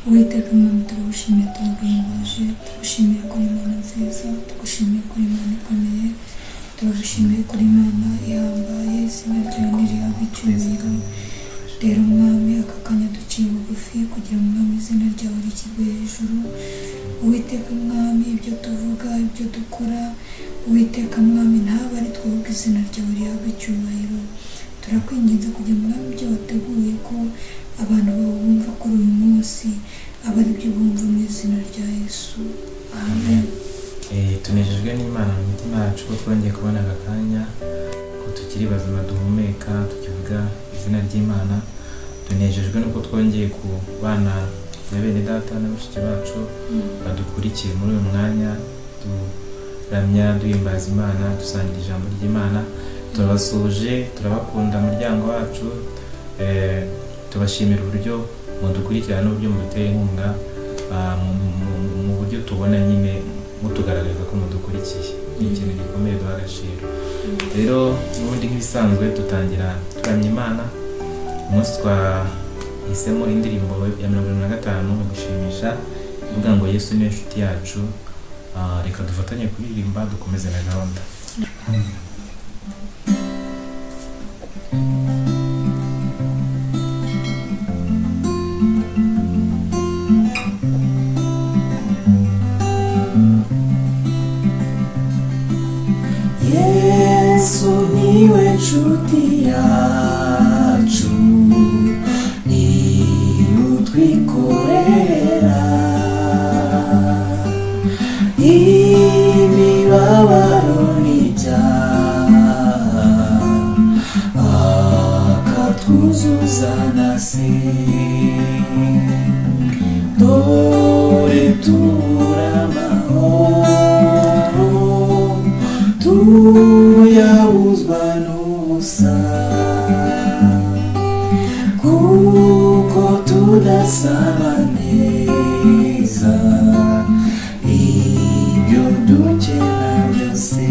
Uwiteka Imana turagushimiye turaguhimbaje tugushimiye kuri Imana nziza tugushimiye kuri Imana ikomeye turagushimiye kuri Imana ihambaye izina ryawe nirihabwe icyubahiro rero umwami aka kanya duciye bugufi kugira umwami izina ryawe rishyirwe hejuru Uwiteka mwami ibyo tuvuga ibyo dukora Uwiteka mwami ntabe ari twebwe izina ryawe rihabwe icyubahiro turakwinginze kugira umwami ibyo wateguye ko abantu bumva kuri uyu munsi aba ari byo bumva mu izina rya Yesu amen. Tunejejwe n'Imana mu mitima yacu ko twongeye kubona aka kanya ko tukiri bazima duhumeka tukivuga izina ry'Imana tunejejwe nuko twongeye ku bana na bene data na bashiki bacu badukurikiye muri uyu mwanya turamya duhimbaza Imana dusangira ijambo ry'Imana turabasuje turabakunda umuryango wacu tubashimira uburyo mudukurikirana n'uburyo mudutera inkunga mu buryo tubona nyine mutugaragaza ko mudukurikiye ni ikintu gikomeye duha agaciro rero n'ubundi nk'ibisanzwe dutangira turamya Imana umunsi twahisemo indirimbo ya 25 mu gushimisha ivuga ngo Yesu ni inshuti yacu reka dufatanye kuririmba dukomeze na gahunda. Yesu niwe nshuti yacu ni utwikorera imibabaro n'ibyaha akatwuzuza na se dore tubura amahoro tuyabuzwa n'ubusa kuko tudasaba neza ibyo dukena byose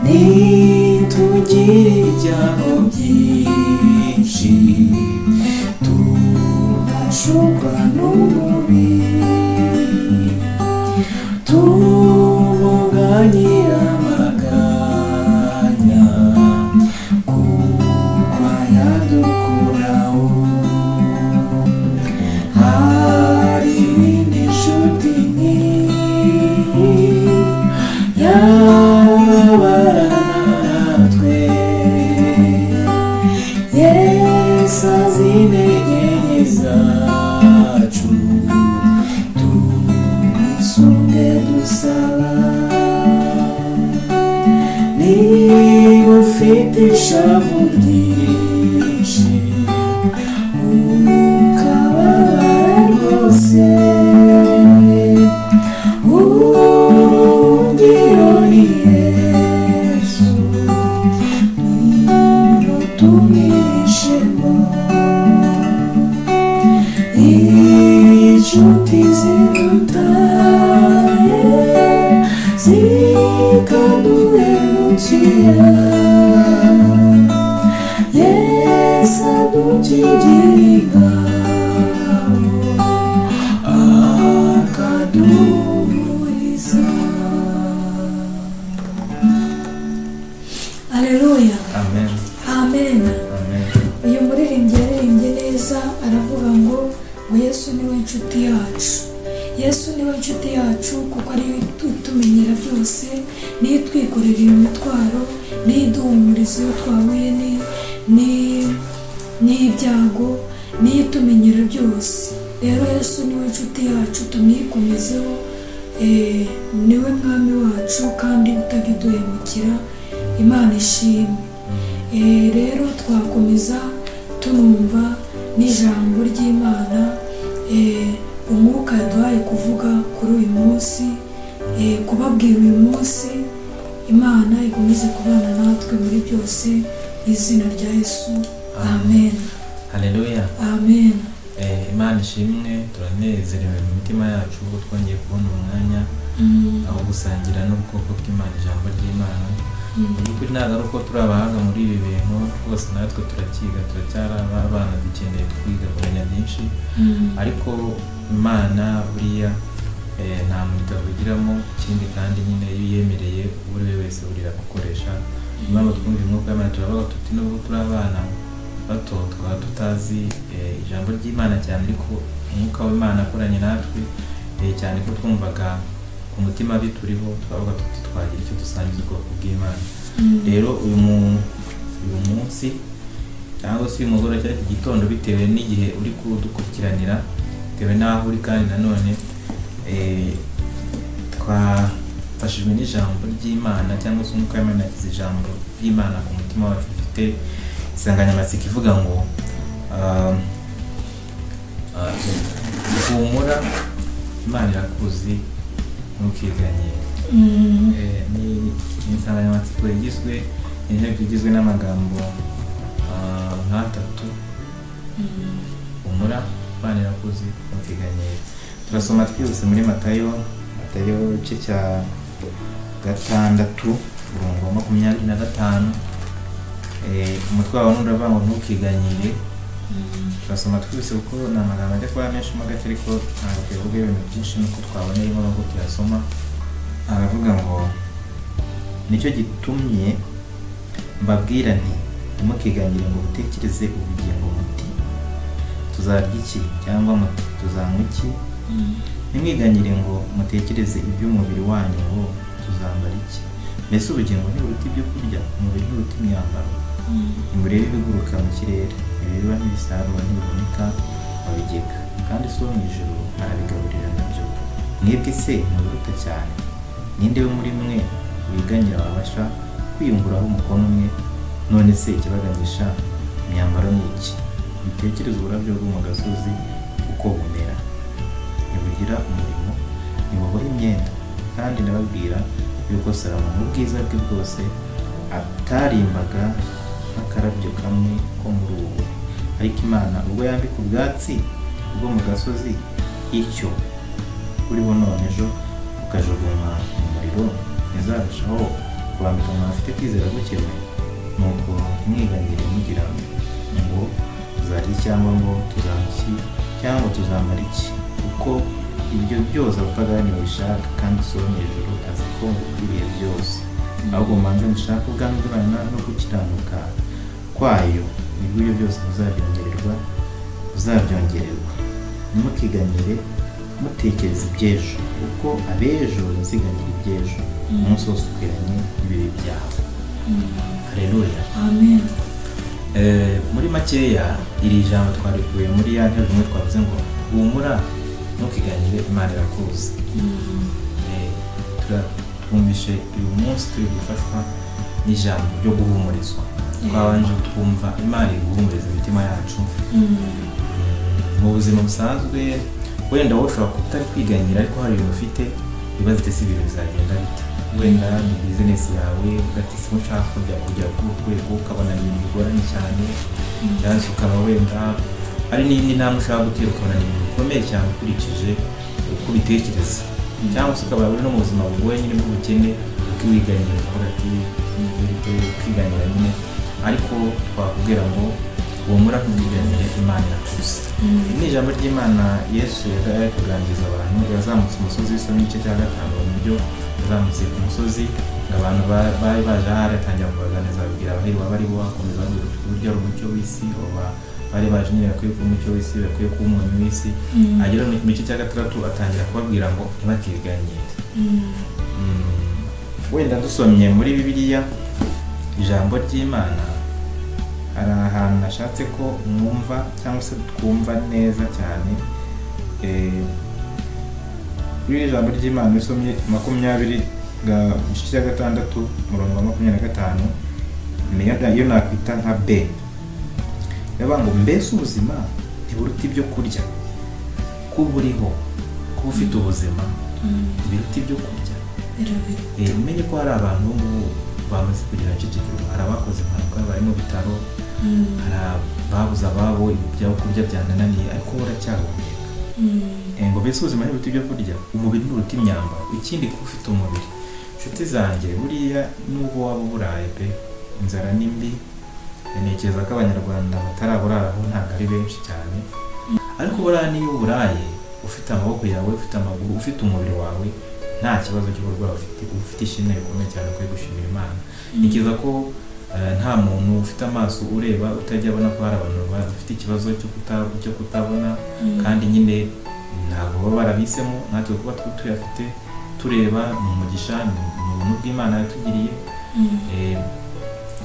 nitugira ibyago byinshi tugashukwa n'umubiri tumuganyira amaganya kuko yadukuraho hari indi nshuti nk'iyi yabarana natwe Yesu azi intege nke zacu twisunge dusaba niba ufite ishavu ryinshi ukababara rwose urugero ni Yesu niba tumwishemo inshuti zidutaye zikaduhemukira Yesu adukigira ingabo akaduhumuriza. Haleluya Amen. amen. Uyu muririmbyi yaririmbye neza aravuga ngo Yesu niwe nshuti yacu Yesu niwe nshuti yacu kuko ari tumenyera byose niyo twikorera imitwaro niyo duhumuriza iyo twahuye n'ibyago niyo tumenyera byose rero Yesu niwe nshuti yacu tumwikomezeho niwe mwami wacu kandi utajya uduhemukira Imana ishimwe rero twakomeza tunumva n'ijambo ry'Imana umwuka yaduhaye kuvuga kuri uyu munsi kubabwira uyu munsi Imana ikomeze kubana natwe muri byose izina rya Yesu amen. Haleluya amen. Imana ishimwe turanezerewe mu mitima yacu ubwo twongeye kubona umwanya aho gusangira n'ubwoko bw'Imana ijambo ry'Imana by'ukuri ntabwo ari uko turi abahanga muri ibi bintu rwose natwe turakiga turacyari abana dukeneye kwiga kumenya byinshi byinshi, ariko Imana buriya nta muntu itavugiramo. Ikindi kandi nyine iyo uyemereye uwo ari we wese burira gukoresha. Impamvu twumva umwuka w'Imana turavuga tuti nubwo turi abana bato twaba tutazi ijambo ry'Imana cyane, ariko umwuka w'Imana akoranye natwe cyane ko twumvaga ku mutima bituriho, twavuga tuti twagira icyo dusangiza ubwoko bw'Imana. Rero uyu munsi cyangwa se uyu mugoroba cyangwa iki gitondo, bitewe n'igihe uri kudukurikiranira, bitewe n'aho uri, kandi nanone twafashijwe n'ijambo ry'Imana cyangwa se umwuka w'Imana yagize ijambo ry'Imana ku mutima wacu. Ufite insanganyamatsiko ivuga ngo humura, Imana irakuzi, ntukiganyire. Ni insanganyamatsiko igizwe n'amagambo nk'atatu: humura, Imana irakuzi, ntukiganyire. Turasoma twihuse muri Matayo igice cya 6 umurongo wa 25. Umutwe wawe n'uravuga ngo ntukiganyire. Turasoma twihuse kuko ni amagambo ajya kuba menshi mo gake, ariko ntabwo tuvuga ibintu byinshi nuko twaboneyemo ahubwo tuyasoma. Aravuga ngo nicyo gitumye mbabwira nti ntimukiganyire ngo mutekereze ubugingo muti tuzarya iki, cyangwa muti tuzanywa iki. Ntimwiganyire ngo mutekereze iby'umubiri wanyu ngo tuzambara iki. Mbese ubugingo ntiburuta ibyo kurya, umubiri ntiburuta imyambaro. Nimurebe ibiguruka mu kirere, ibibiba ntibisarura ntibihunika mu bigega, kandi so mu ijuru arabigaburira nabyo. Mwebwe se mubiruta cyane. Ninde wo muri mwe wiganyira wabasha kwiyunguraho umukono umwe? None se ikibaganyisha imyambaro ni iki? Mutekereze uburabyo bwo mu gasozi uko bumera, ntibugira umurimo, ntibuboha imyenda. Kandi ndababwira yuko Salomo mu bwiza bwe bwose atarimbaga nk'akarabyo kamwe ko muri ubu. Ariko Imana ubwo yambika ubwatsi bwo mu gasozi icyo uriho none ejo ukajugunywa mu muriro, ntizarushaho kubambika umuntu afite kwizera gukenewe. Nuko ntimwiganyire mugira ngo tuzarya cyangwa ngo tuzanywa iki cyangwa tuzamara iki, kuko ibyo byose abapagani babishaka, kandi so mu ijuru azi ko mukwiriye byose. Ahubwo mubanze mushake ubwami bw'Imana no gukiranuka kwayo, nibwo ibyo byose muzabyongererwa. Ntimukiganyire mutekereza iby'ejo, kuko ab'ejo baziganyira iby'ejo. Umunsi wose ukwiranye n'ibibi byawe. Haleluya. Amen. Muri makeya iri jambo twarikuye muri ya ntego imwe twavuze ngo humura, ntukiganyire, Imana irakuzi. Twumvishe uyu munsi turi gufashwa n'ijambo ryo guhumurizwa. Twabanje twumva Imana iri guhumuriza imitima yacu. Mu buzima busanzwe wenda wowe ushobora kutari kwiganyira, ariko hari ibintu ufite bibaza iti si ibintu bizagenda bite. Wenda ni business yawe ugati si ushaka kujya ku rwego, ukabona ni ibintu bigoranye cyane, cyangwa se ukaba wenda ari n'indi ntambwe ushaka gutera, ukabona ni ibintu bikomeye cyane ukurikije uko ubitekereza, cyangwa se ukaba uri no mu buzima bugoye nyine bw'ubukene, ukiwiganyira ukavuga ati kwiganyira nyine. Ariko twakubwira ngo humura, ntukiganyire, Imana irakuzi. Ni ijambo ry'Imana Yesu yari kuganiriza abantu. Yazamutse umusozi w'Isoni igice cya 5, uburyo yazamutse ku musozi, abantu bari baje ahari atangira kubaganiriza, ababwira abahirwa bari bo, akomeza uburyo ari umucyo w'isi, bari baje nyine bakwiye kuba umucyo w'isi, bakwiye kuba umunyu w'isi. Agera mu gice cya 6 atangira kubabwira ngo ntibakiganyire. Wenda dusomye muri Bibiliya ijambo ry'Imana, hari ahantu nashatse ko mwumva cyangwa se twumva neza cyane. Kuri ijambo ry'Imana isomye 20 igice cya 6 umurongo wa 25, iyo nakwita nka B. Yavuga ngo mbese ubuzima ntiburuta ibyo kurya? Kuba uriho, kuba ufite ubuzima biruta ibyo kurya. Umenye ko hari abantu bamaze kugira cicikirwa, hari abakoze impanuka bari mu bitaro, hari ababuze ababo, ibyo kurya byanananiye, ariko baracyahumeka. Ngo mbese ubuzima ntiburuta ibyo kurya? Umubiri nturuta imyambaro. Ikindi kuba ufite umubiri, inshuti zanjye, buriya nubwo waba uburaye pe, inzara ni mbi. Ntekereza ko Abanyarwanda bataraburaraho ntabwo ari benshi cyane, ariko buriya niyo uburaye ufite amaboko yawe, ufite amaguru, ufite umubiri wawe, nta kibazo cy'uburwayi ufite ishimwe rikomeye cyane kuri gushimira Imana. Nikiza ko nta muntu ufite amaso ureba utajya abona ko hari abantu bafite ikibazo cyo kutabona, kandi nyine ntabwo baba barabisemo, natwe kuba tuyafite tureba mu mugisha, mu buntu bw'Imana yatugiriye.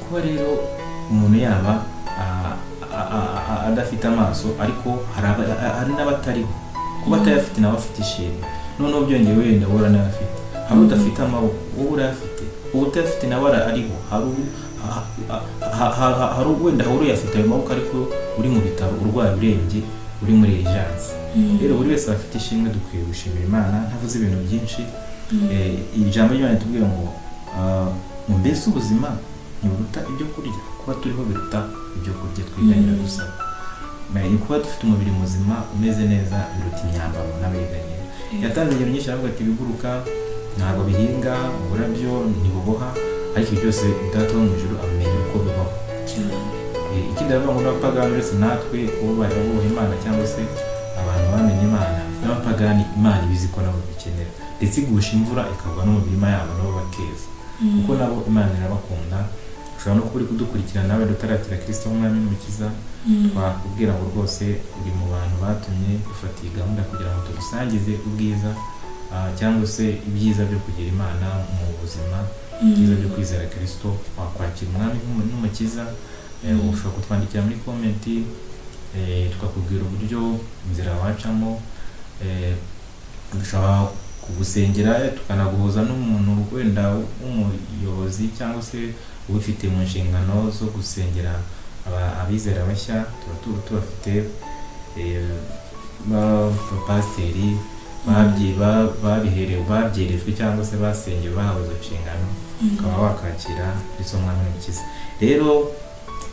Kuba rero umuntu yaba adafite amaso, ariko hari n'abatariho, kuba atayafite nawe afite ishimwe. Noneho byongeye wenda wora n'afite, hari udafite amaboko, wowe urayafite, utayafite nawe ariho, hari wenda urayafite ayo maboko ariko uri mu bitaro urwaye urembye, uri muri urgence. Rero buri wese afite ishimwe, dukwiye gushimira Imana. Ntavuze ibintu byinshi, ijambo ry'Imana ritubwira ngo mbese ubuzima ntiburuta ibyo kurya, kuba turiho biruta ibyo kurya twiganyira dusaba. Kuba dufite umubiri muzima umeze neza biruta imyambaro n'abayiganyira. Yatanze ingero nyinshi aravuga ati ibiguruka ntabwo bihinga, uburabyo ntibuboha, ariko byose Data wo mu ijuru amenya uko bibaho. Ikindi aravuga ngo n'abapagani uretse natwe ububaha Imana cyangwa se abantu bamenye Imana, n'abapagani Imana ibizi ko nabo bikenera, ndetse igusha imvura ikagwa no mu mirima yabo nabo bakeza, kuko nabo Imana irabakunda. Ushobora no kuba uri kudukurikirana nawe utarakira Kristo nk'Umwami n'Umukiza, twakubwira ngo rwose uri mu bantu batumye dufata iyi gahunda kugira ngo tugusangize ubwiza cyangwa se ibyiza byo kugira Imana mu buzima, ibyiza byo kwizera Kristo. Wakwakira Umwami n'Umukiza, ushobora kutwandikira muri komenti, tukakubwira uburyo inzira wacamo, dushobora kugusengera, tukanaguhuza n'umuntu wenda w'umuyobozi cyangwa se ubifite mu nshingano zo gusengera abizera bashya. Tuba tubafite abapasiteri babyerejwe cyangwa se basengeye bahawe izo nshingano, ukaba wakakira Kristo Umwami n'Umukiza. Rero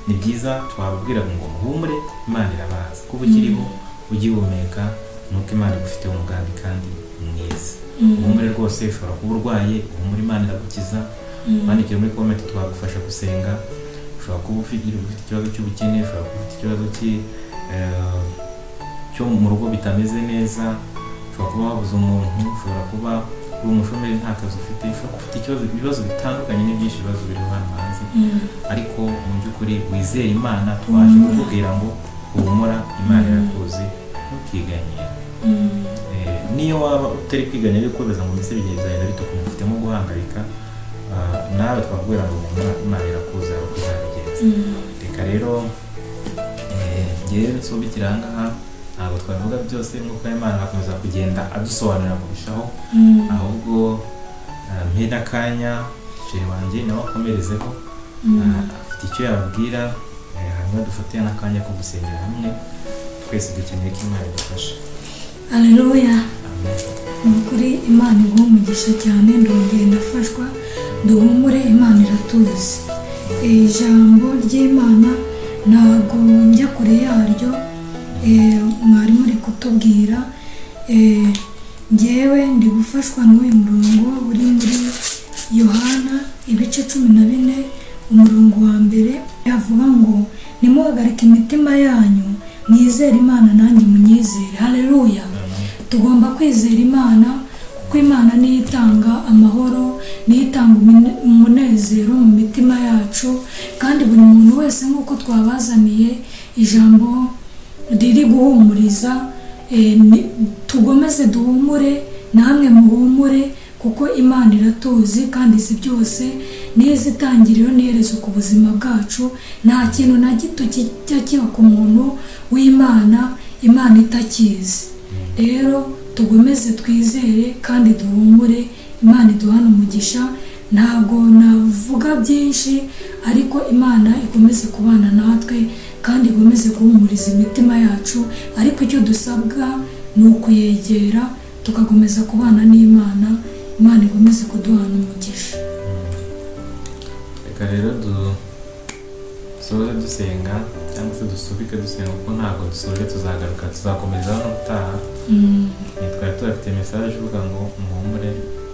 ni byiza, twababwira ngo muhumure, Imana irabazi, kuba ukiriho ugihumeka nuko Imana igufiteho umugambi kandi mwiza. Muhumure rwose, ushobora kuba urwaye, uhumure, Imana iragukiza. Bandikira muri comment, twagufasha gusenga. Ushobora kuba ufite ikibazo cy'ubukene, ushobora kuba ufite ikibazo cyo mu rugo bitameze neza, ushobora kuba wabuze umuntu, ushobora kuba uri umushomeri nta kazi ufite, ushobora kuba ufite ibibazo bitandukanye, n'ibyinshi ibibazo biri hano hanze, ariko mu by'ukuri wizere Imana. Twaje kukubwira ngo humura, Imana irakuzi, ntukiganyire. Niyo waba utari kwiganya ariko beza ngo mbese bigiye bizagenda bituka, mufitemo guhangayika, nawe twakubwira ngo Imana irakuzi aho kuzabigenza. Reka rero ngewe nsobikira aha ngaha, ntabwo twabivuga byose nk'uko Imana akomeza kugenda adusobanurira kurushaho, ahubwo mpe n'akanya sheri wanjye nawe akomerezeho, afite icyo yababwira, hanyuma dufatire n'akanya ko gusengera hamwe. Twese dukeneye ko Imana idufasha. Haleluya. Ni ukuri Imana iguha umugisha cyane, ndongeye ndafashwa, duhumure, Imana iratuzi. Ijambo ry'Imana ntabwo njya kure yaryo, mwari muri kutubwira, ngewe ndi gufashwa n'uyu murongo uri muri Yohana ibice 14 umurongo wa mbere, yavuga ngo nimuhagarike imitima yanyu, mwizere Imana nanjye munyizere. Haleluya. Tugomba kwizera Imana, kuko Imana niyo itanga amahoro, niyo itanga umunezero mu mitima yacu. Kandi buri muntu wese nk'uko twabazaniye ijambo riri guhumuriza, tugomeze duhumure, namwe muhumure, kuko Imana iratuzi kandi izi byose, niyo izitangiriro n'iherezo ku buzima bwacu. Nta kintu na gito kijya kiba ku muntu w'Imana Imana itakizi. Rero tugomeze twizere kandi duhumure, Imana iduhana umugisha. Ntabwo navuga byinshi, ariko Imana ikomeze kubana natwe kandi ikomeze guhumuriza imitima yacu. Ariko icyo dusabwa ni ukuyegera, tugakomeza kubana n'Imana. Imana ikomeze kuduhana umugisha. Reka rero dusoze dusenga, cyangwa se dusubike dusenga, kuko ntabwo dusoje tuzagaruka, tuzakomeza no gutaha. Twari turafite message ivuga ngo muhumure,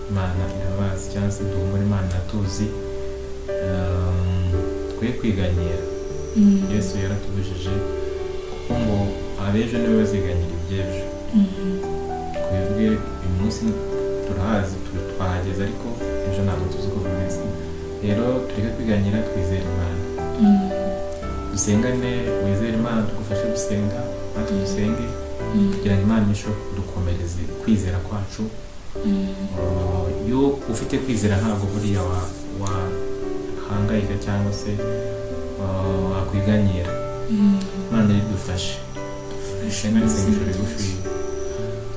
Imana irabazi, cyangwa se duhumure, Imana iratuzi, twe kwiganyira. Yesu yaratubujije, kuko ngo abejo nibo baziganyira iby'ejo. Twebwe uyu munsi turahazi twahageze ariko ejo ntabwo tuzi uko bimeze. Rero tureke kwiganyira, twizere Imana. Dusengane, wizere Imana tugufashe gusenga, natwe dusenge kugira ngo Imana ishobore kudukomereza kwizera kwacu. Iyo ufite kwizera ntabwo buriya wahangayika cyangwa se wakwiganyira. Imana idufashe. Dusenga isengesho rigufi.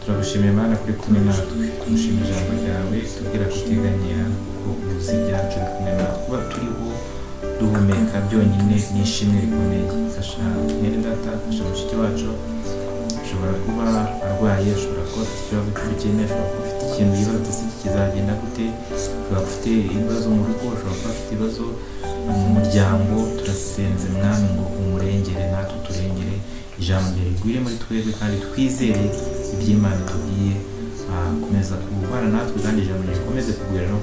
Turagushimiye Imana kuri kumwe natwe, tumushimira ijambo ryawe tubwira kutiganyira kuko uzi ibyacu uri kumwe natwe. Kuba turiho duhumeka byonyine ni ishimwe rikomeye. Fasha mwene data, fasha mushiki wacu, ashobora kuba arwaye, ashobora kuba afite ikibazo cy'ubukene, ashobora kuba afite ikintu yibaza ati kizagenda gute, ashobora kuba afite ibibazo mu rugo, ashobora kuba afite ibibazo mu muryango. Turasenze Mwami ngo umurengere, natwe turengere, ijambo ryawe rigwire muri twebwe kandi twizere iby'Imana tubwiye. Komeza kubana natwe kandi ijambo ryawe rikomeze kugwira no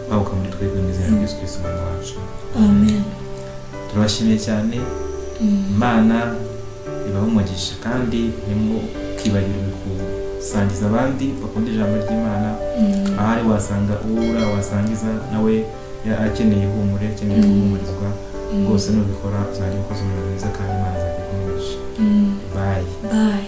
kwaguka muri twebwe mu izina rya Yesu Kristo Umwami wacu. Amen. Turabashimiye cyane. Imana ibahe umugisha kandi ntimukibagirwe gusangiza abandi bakunda ijambo ry'Imana. Ahari wasanga ubura wasangiza nawe akeneye ihumure, akeneye guhumurizwa. Rwose nubikora uzajya ukoze umurimo mwiza kandi Imana izakugumisha. Bye.